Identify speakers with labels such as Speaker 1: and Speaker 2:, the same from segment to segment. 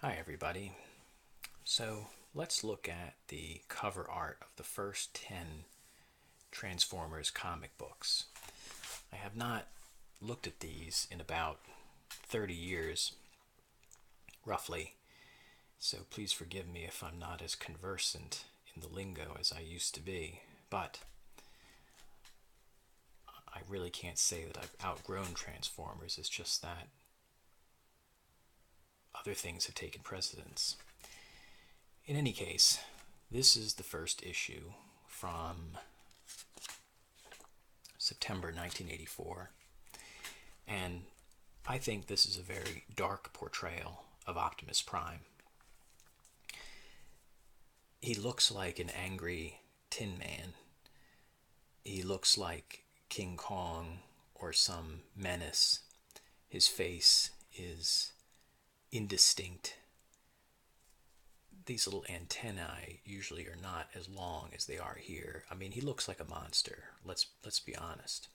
Speaker 1: Hi, everybody. So let's look at the cover art of the first 10 Transformers comic books. I have not looked at these in about 30 years, roughly, so please forgive me if I'm not as conversant in the lingo as I used to be. But I really can't say that I've outgrown Transformers, it's just that other things have taken precedence. In any case, this is the first issue from September 1984, and I think this is a very dark portrayal of Optimus Prime. He looks like an angry Tin Man. He looks like King Kong or some menace. His face is indistinct. These little antennae usually are not as long as they are here. I mean, he looks like a monster. Let's be honest.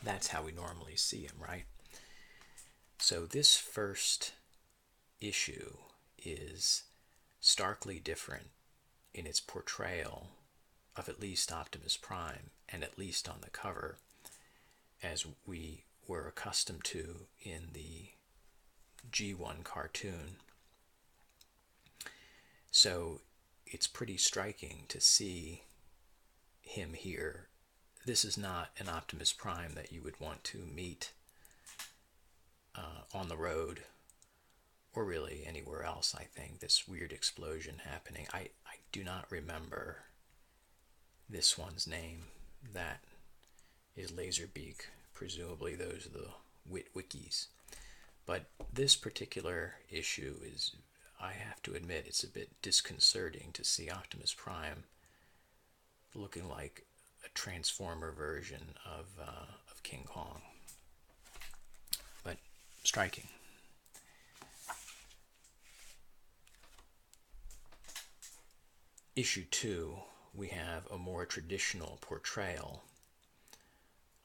Speaker 1: That's how we normally see him, right? So this first issue is starkly different in its portrayal of at least Optimus Prime, and at least on the cover, as we were accustomed to in the G1 cartoon. So it's pretty striking to see him here. This is not an Optimus Prime that you would want to meet on the road or really anywhere else. I think this weird explosion happening. I do not remember this one's name. That is Laserbeak. Presumably those are the Witwikis. But this particular issue is, I have to admit, it's a bit disconcerting to see Optimus Prime looking like a Transformer version of King Kong. But striking. Issue 2, we have a more traditional portrayal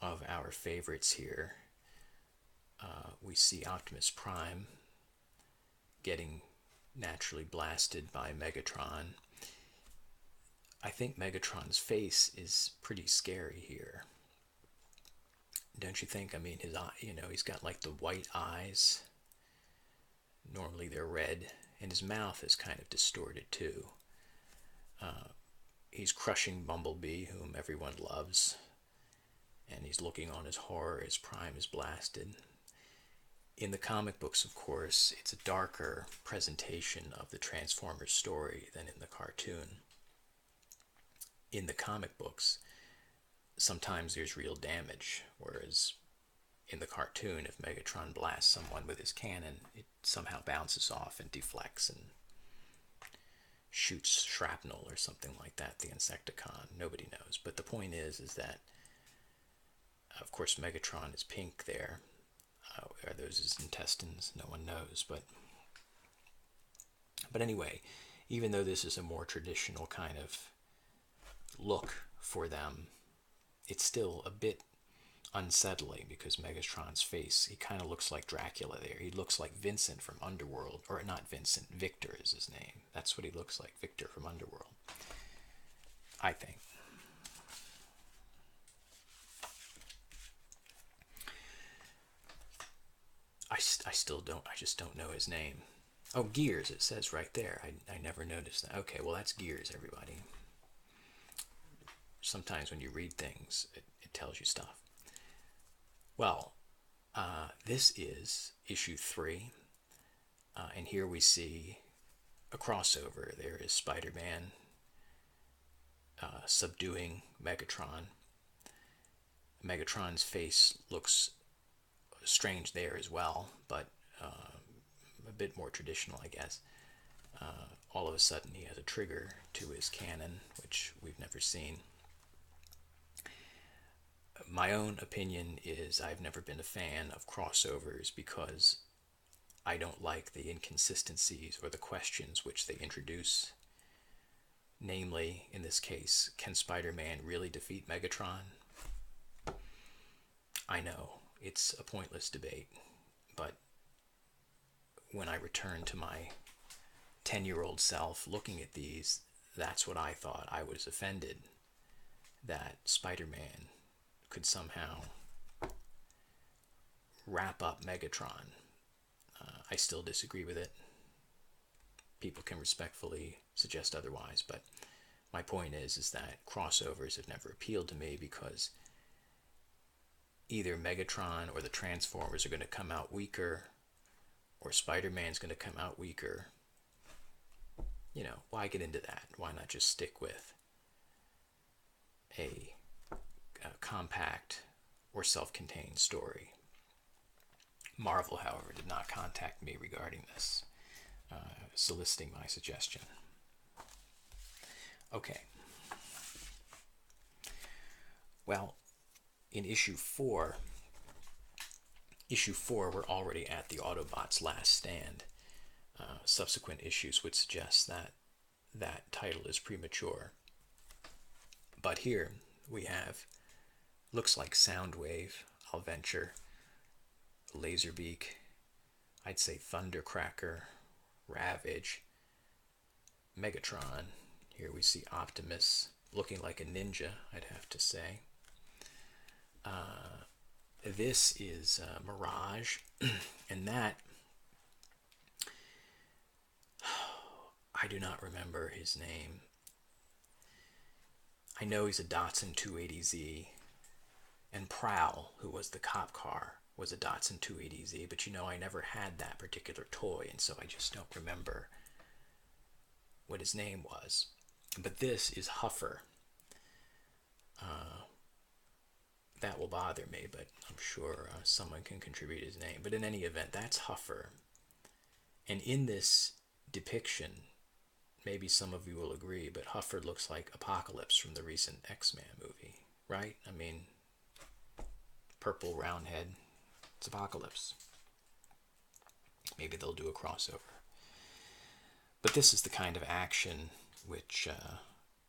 Speaker 1: of our favorites here. We see Optimus Prime getting naturally blasted by Megatron. I think Megatron's face is pretty scary here. Don't you think? I mean, his eye, he's got like the white eyes. Normally they're red, and his mouth is kind of distorted too. He's crushing Bumblebee, whom everyone loves, and he's looking on his horror as Prime is blasted. In the comic books, of course, it's a darker presentation of the Transformers story than in the cartoon. In the comic books, sometimes there's real damage, whereas in the cartoon, if Megatron blasts someone with his cannon, it somehow bounces off and deflects and shoots shrapnel or something like that, the Insecticon. Nobody knows. But the point is that, of course, Megatron is pink there. Are those his intestines? No one knows. But anyway, even though this is a more traditional kind of look for them, it's still a bit unsettling because Megatron's face, he kind of looks like Dracula there. He looks like Vincent from Underworld, or not Vincent, Victor is his name. That's what he looks like, Victor from Underworld, I think. I still don't, I just don't know his name. Oh, Gears, it says right there. I never noticed that. Okay, well, that's Gears, everybody. Sometimes when you read things, it tells you stuff. Well, this is issue 3, and here we see a crossover. There is Spider-Man subduing Megatron. Megatron's face looks strange there as well, but a bit more traditional, I guess. All of a sudden, he has a trigger to his cannon, which we've never seen. My own opinion is I've never been a fan of crossovers because I don't like the inconsistencies or the questions which they introduce. Namely, in this case, can Spider-Man really defeat Megatron? I know, it's a pointless debate, but when I return to my 10-year-old self looking at these, that's what I thought. I was offended that Spider-Man could somehow wrap up Megatron. I still disagree with it. People can respectfully suggest otherwise, but my point is that crossovers have never appealed to me because either Megatron or the Transformers are going to come out weaker, or Spider-Man's going to come out weaker. You know, why get into that? Why not just stick with a compact or self-contained story? Marvel, however, did not contact me regarding this, soliciting my suggestion. Okay. Well, in issue 4, we're already at the Autobots' last stand. Subsequent issues would suggest that that title is premature. But here we have, looks like Soundwave, I'll venture, Laserbeak, I'd say Thundercracker, Ravage, Megatron. Here we see Optimus looking like a ninja, I'd have to say. This is Mirage, and that, I do not remember his name. I know he's a Datsun 280Z, and Prowl, who was the cop car, was a Datsun 280Z, but you know, I never had that particular toy, and so I just don't remember what his name was. But this is Huffer. That will bother me, but I'm sure someone can contribute his name. But in any event, that's Huffer. And in this depiction, maybe some of you will agree, but Huffer looks like Apocalypse from the recent X-Men movie, right? I mean, purple round head, it's Apocalypse. Maybe they'll do a crossover. But this is the kind of action which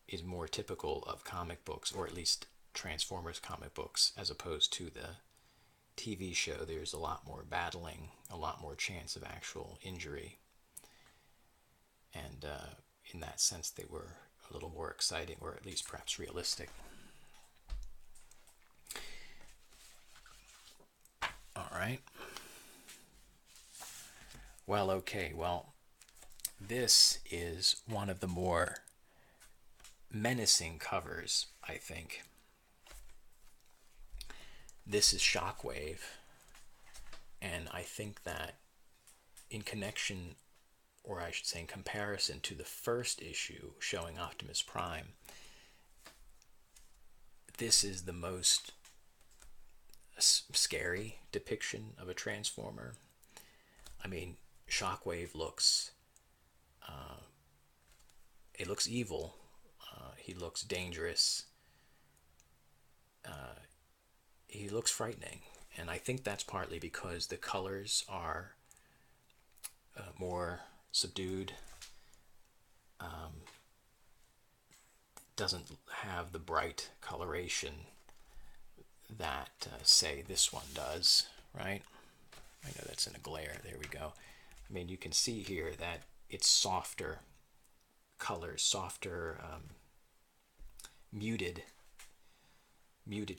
Speaker 1: is more typical of comic books, or at least Transformers comic books, as opposed to the TV show. There's a lot more battling, a lot more chance of actual injury. And in that sense, they were a little more exciting, or at least perhaps realistic. All right. Well, okay. Well, this is one of the more menacing covers, I think. This is Shockwave, and I think that in connection, or I should say in comparison to the first issue showing Optimus Prime, this is the most scary depiction of a Transformer. I mean, Shockwave looks, it looks evil. He looks dangerous. He looks frightening, and I think that's partly because the colors are more subdued. Doesn't have the bright coloration that, say, this one does, right? I know that's in a glare. There we go. I mean, you can see here that it's softer colors, softer, muted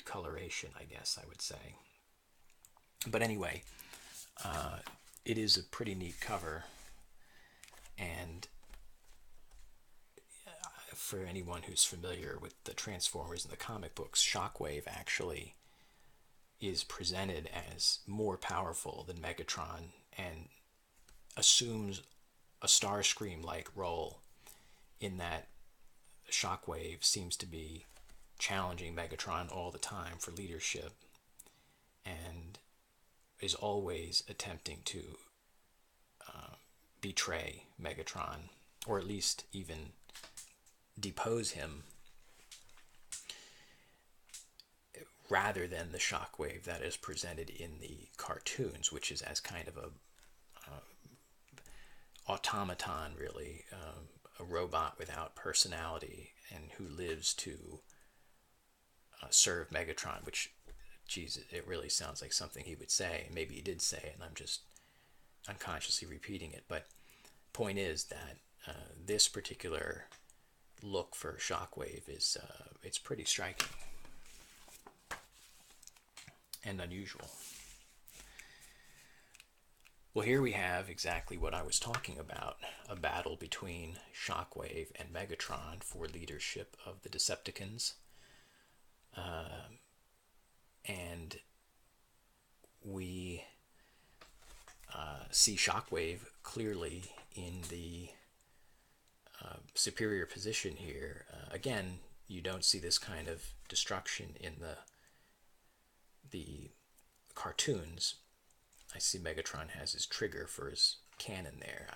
Speaker 1: coloration, I guess I would say. But anyway, it is a pretty neat cover, and for anyone who's familiar with the Transformers in the comic books, Shockwave actually is presented as more powerful than Megatron and assumes a Starscream-like role, in that Shockwave seems to be challenging Megatron all the time for leadership, and is always attempting to betray Megatron, or at least even depose him, rather than the Shockwave that is presented in the cartoons, which is as kind of a automaton, really, a robot without personality, and who lives to serve Megatron, which, geez, it really sounds like something he would say. Maybe he did say it, and unconsciously repeating it. But point is that this particular look for Shockwave is it's pretty striking and unusual. Well, here we have exactly what I was talking about, a battle between Shockwave and Megatron for leadership of the Decepticons. And we see Shockwave clearly in the superior position here. Again, you don't see this kind of destruction in the cartoons. I see Megatron has his trigger for his cannon there.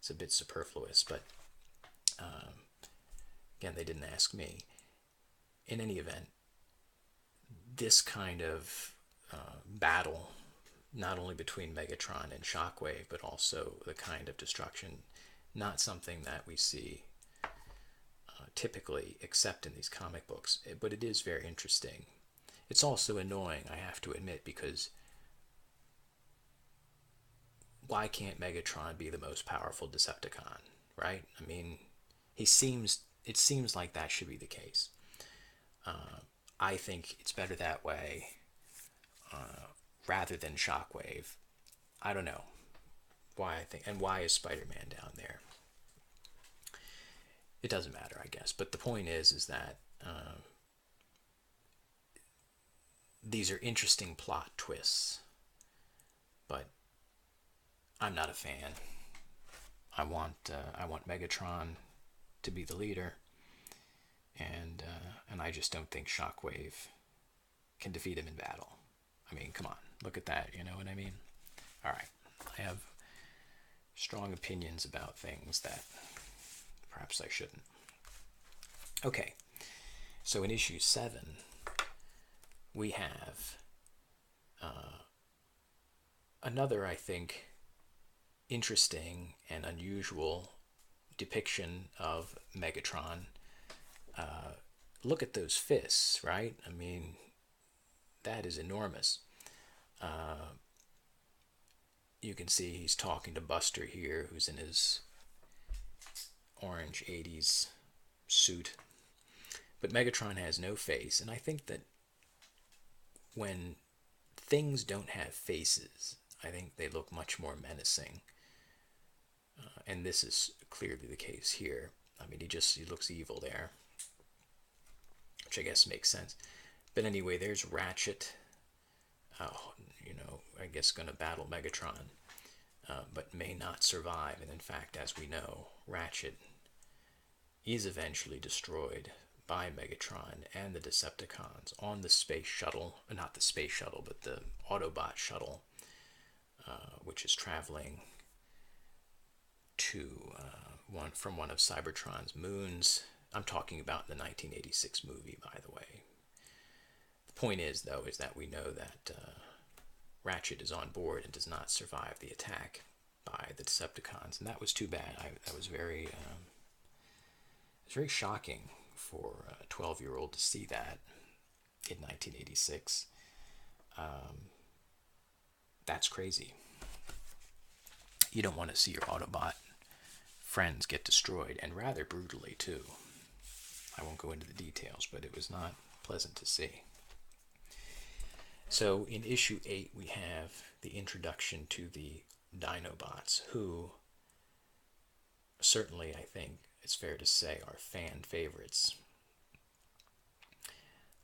Speaker 1: It's a bit superfluous, but again, they didn't ask me. In any event, this kind of battle, not only between Megatron and Shockwave, but also the kind of destruction, not something that we see typically except in these comic books, but it is very interesting. It's also annoying, I have to admit, because why can't Megatron be the most powerful Decepticon, right? I mean, it seems like that should be the case. I think it's better that way rather than Shockwave. I don't know why I think, and why is Spider-Man down there? It doesn't matter, I guess. But the point is that these are interesting plot twists, but I'm not a fan. I want Megatron to be the leader, and I just don't think Shockwave can defeat him in battle. I mean, come on, look at that. You know what I mean? All right, I have strong opinions about things that perhaps I shouldn't. Okay, so in issue 7, we have another, I think, interesting and unusual depiction of Megatron. Look at those fists, right? I mean, that is enormous. You can see he's talking to Buster here, who's in his orange 80s suit. But Megatron has no face, and I think that when things don't have faces, I think they look much more menacing. And this is clearly the case here. I mean, he looks evil there, which I guess makes sense. But anyway, there's Ratchet, I guess going to battle Megatron, but may not survive. And in fact, as we know, Ratchet is eventually destroyed by Megatron and the Decepticons on the space shuttle, not the space shuttle, but the Autobot shuttle, which is traveling to from one of Cybertron's moons. I'm talking about the 1986 movie, by the way. The point is, though, is that we know that Ratchet is on board and does not survive the attack by the Decepticons, and that was too bad. That was very shocking for a 12-year-old to see that in 1986. That's crazy. You don't want to see your Autobot friends get destroyed, and rather brutally too. I won't go into the details, but it was not pleasant to see. So in issue 8 we have the introduction to the Dinobots, who certainly, I think it's fair to say, are fan favorites.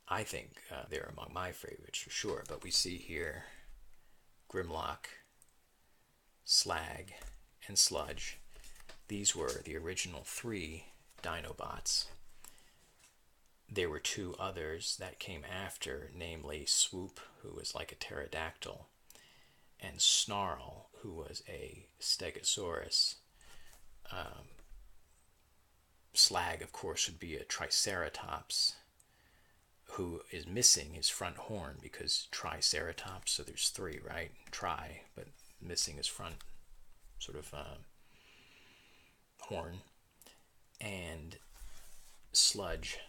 Speaker 1: I think they're among my favorites for sure, but we see here Grimlock, Slag, and Sludge. These were the original 3 Dinobots. There were 2 others that came after, namely Swoop, who was like a pterodactyl, and Snarl, who was a stegosaurus. Slag, of course, would be a triceratops, who is missing his front horn, because triceratops, so there's 3, right? Tri, but missing his front sort of horn. And Sludge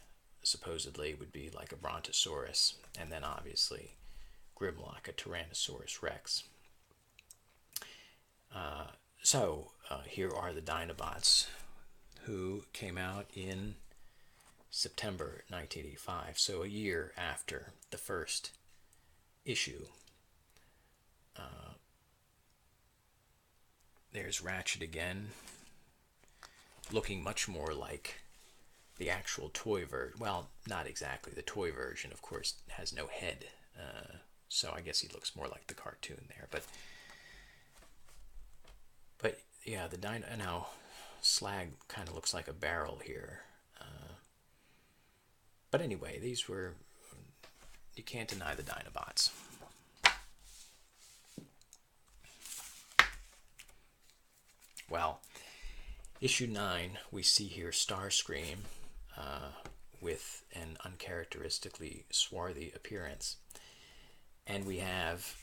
Speaker 1: supposedly would be like a brontosaurus, and then obviously Grimlock, a Tyrannosaurus Rex. Here are the Dinobots, who came out in September 1985, so a year after the first issue. There's Ratchet again, looking much more like the actual toy version. Well, not exactly. The toy version, of course, has no head, so I guess he looks more like the cartoon there. But yeah, the Dino now Slag kind of looks like a barrel here. But anyway, these were, you can't deny the Dinobots. Well, issue 9, we see here Starscream with an uncharacteristically swarthy appearance. And we have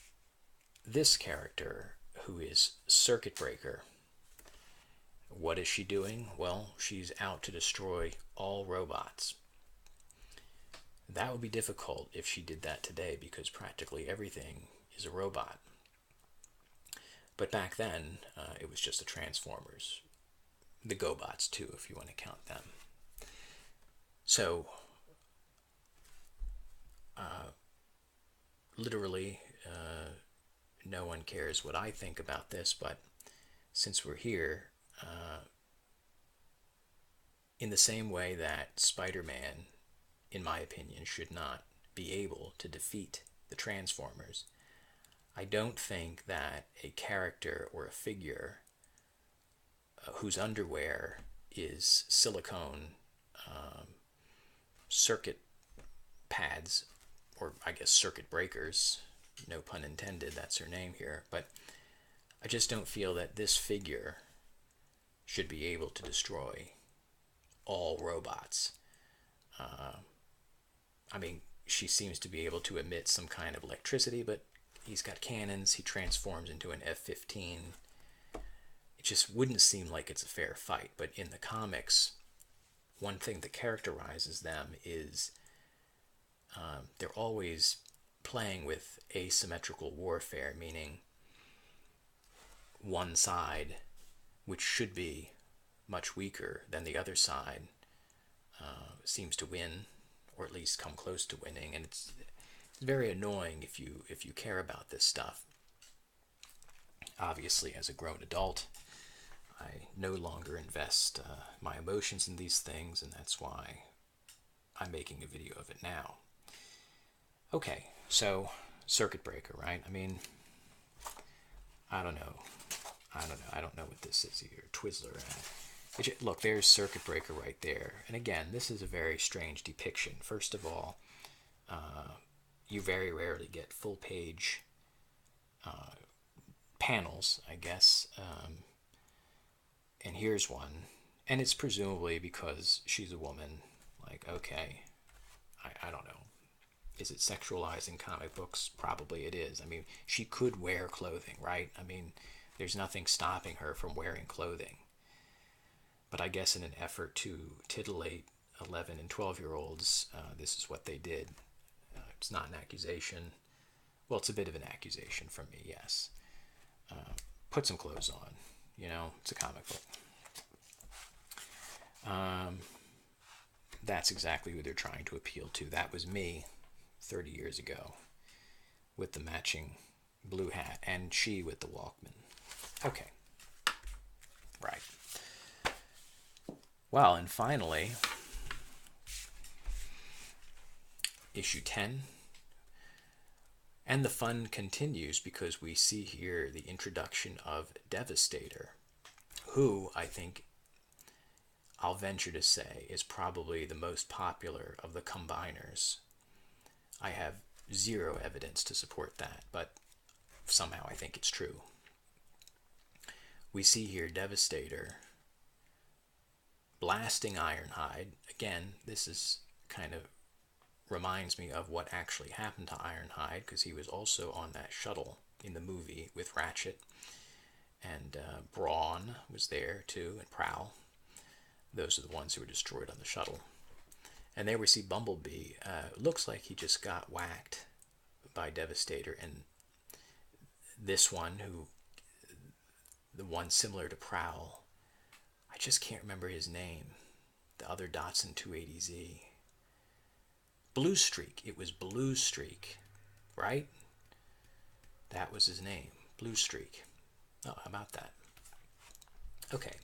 Speaker 1: this character who is Circuit Breaker. What is she doing? Well, she's out to destroy all robots. That would be difficult if she did that today, because practically everything is a robot. But back then, it was just the Transformers. The GoBots, too, if you want to count them. So, literally, no one cares what I think about this, but since we're here, in the same way that Spider-Man, in my opinion, should not be able to defeat the Transformers, I don't think that a character or a figure whose underwear is silicone circuit pads, or I guess circuit breakers, no pun intended, that's her name here, but I just don't feel that this figure should be able to destroy all robots. I mean, she seems to be able to emit some kind of electricity, but he's got cannons, he transforms into an F-15. It just wouldn't seem like it's a fair fight, but in the comics, one thing that characterizes them is they're always playing with asymmetrical warfare, meaning one side, which should be much weaker than the other side, seems to win, or at least come close to winning, and it's very annoying if you care about this stuff. Obviously, as a grown adult, I no longer invest my emotions in these things, and that's why I'm making a video of it now. Okay, so Circuit Breaker, right? I mean, I don't know. I don't know what this is here. Twizzler. Look, there's Circuit Breaker right there. And again, this is a very strange depiction. First of all, you very rarely get full page panels, I guess. And here's one. And it's presumably because she's a woman. Like, okay, I don't know. Is it sexualizing comic books? Probably it is. I mean, she could wear clothing, right? I mean, there's nothing stopping her from wearing clothing. But I guess in an effort to titillate 11 and 12-year-olds, this is what they did. It's not an accusation. Well, it's a bit of an accusation from me, yes. Put some clothes on. You know, it's a comic book. That's exactly who they're trying to appeal to. That was me 30 years ago with the matching blue hat, and she with the Walkman. Okay. Right. Well, and finally, issue 10. And the fun continues because we see here the introduction of Devastator, who I think I'll venture to say is probably the most popular of the combiners. I have zero evidence to support that, but somehow I think it's true. We see here Devastator blasting Ironhide. Again, this is kind of reminds me of what actually happened to Ironhide, because he was also on that shuttle in the movie with Ratchet, and Brawn was there too, and Prowl. Those are the ones who were destroyed on the shuttle. And there we see Bumblebee. Looks like he just got whacked by Devastator, and this one, who the one similar to Prowl. I just can't remember his name. The other Datsun 280Z. Blue Streak. It was Blue Streak, right? That was his name. Blue Streak. Oh, how about that? Okay.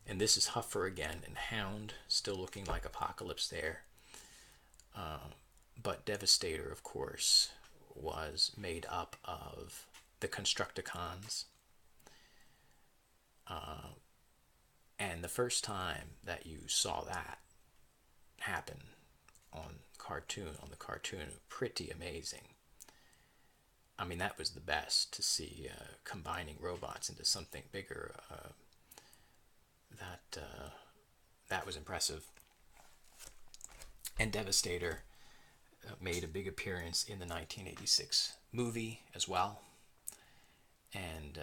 Speaker 1: And this is Huffer again, and Hound, still looking like Apocalypse there. But Devastator, of course, was made up of the Constructicons. And the first time that you saw that happen on the cartoon, pretty amazing. I mean, that was the best, to see combining robots into something bigger. That was impressive. And Devastator made a big appearance in the 1986 movie as well, and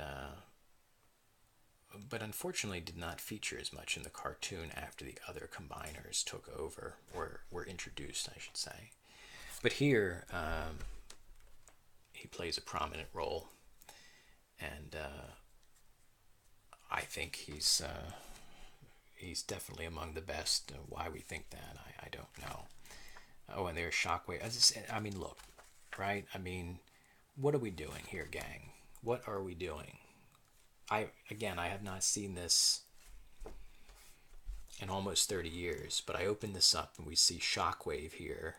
Speaker 1: but unfortunately did not feature as much in the cartoon after the other combiners took over, or were introduced, I should say. But here, he plays a prominent role, and I think he's definitely among the best. Why we think that, I don't know. Oh, and there's Shockwave. I mean, look, right? I mean, what are we doing here, gang? What are we doing? I have not seen this in almost 30 years, but I open this up and we see Shockwave here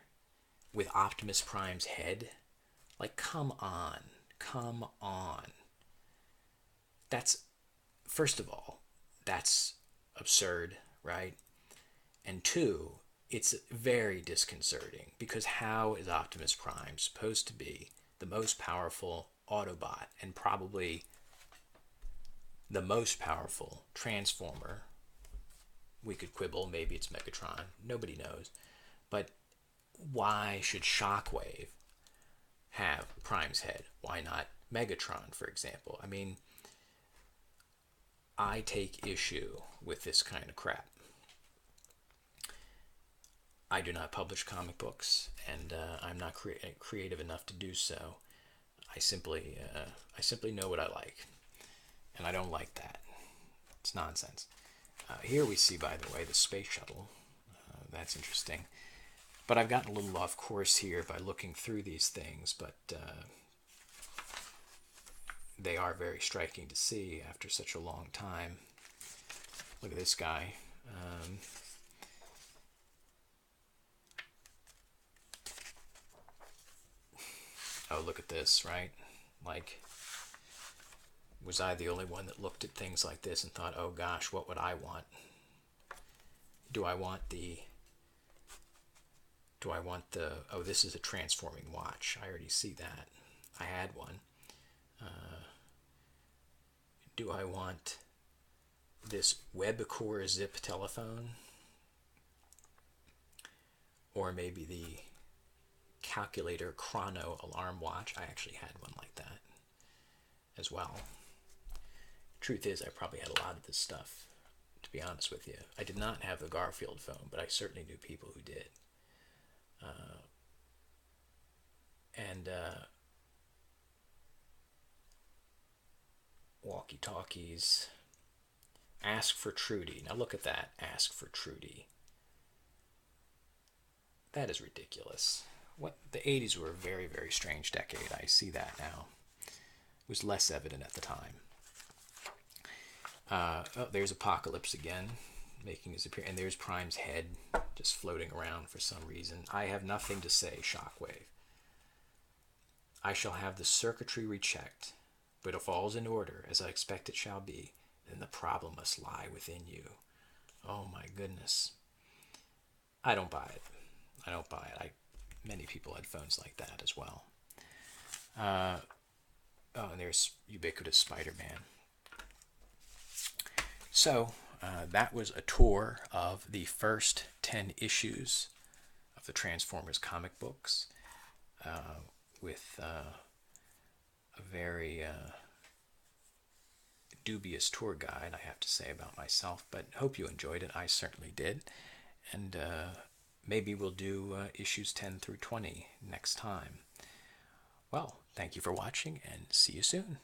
Speaker 1: with Optimus Prime's head. Like, come on. Come on. That's, first of all, that's absurd, right? And two, it's very disconcerting, because how is Optimus Prime supposed to be the most powerful Autobot and probably the most powerful Transformer? We could quibble, maybe it's Megatron, nobody knows. But why should Shockwave have Prime's head? Why not Megatron, for example? I mean, I take issue with this kind of crap. I do not publish comic books, and I'm not creative enough to do so. I simply know what I like, and I don't like that. It's nonsense. Here we see, by the way, the space shuttle. That's interesting. But I've gotten a little off course here by looking through these things, but they are very striking to see after such a long time. Look at this guy. Oh, look at this, right? Like, was I the only one that looked at things like this and thought, oh gosh, what would I want? Do I want the, oh, this is a transforming watch. I already see that. I had one. Do I want this WebCore zip telephone? Or maybe the calculator chrono alarm watch? I actually had one like that as well. Truth is, I probably had a lot of this stuff, to be honest with you. I did not have the Garfield phone, but I certainly knew people who did. Walkie-talkies. Ask for Trudy. Now look at that. Ask for Trudy. That is ridiculous. What, the 80s were a very, very strange decade. I see that now. It was less evident at the time. Oh, there's Apocalypse again, making his appearance. And there's Prime's head just floating around for some reason. I have nothing to say, Shockwave. I shall have the circuitry rechecked, but if all's in order, as I expect it shall be, then the problem must lie within you. Oh my goodness. I don't buy it. I don't buy it. Many people had phones like that as well. Oh, and there's ubiquitous Spider-Man. So, that was a tour of the first 10 issues of the Transformers comic books, with a very dubious tour guide, I have to say, about myself, but hope you enjoyed it. I certainly did. And maybe we'll do issues 10 through 20 next time. Well, thank you for watching, and see you soon.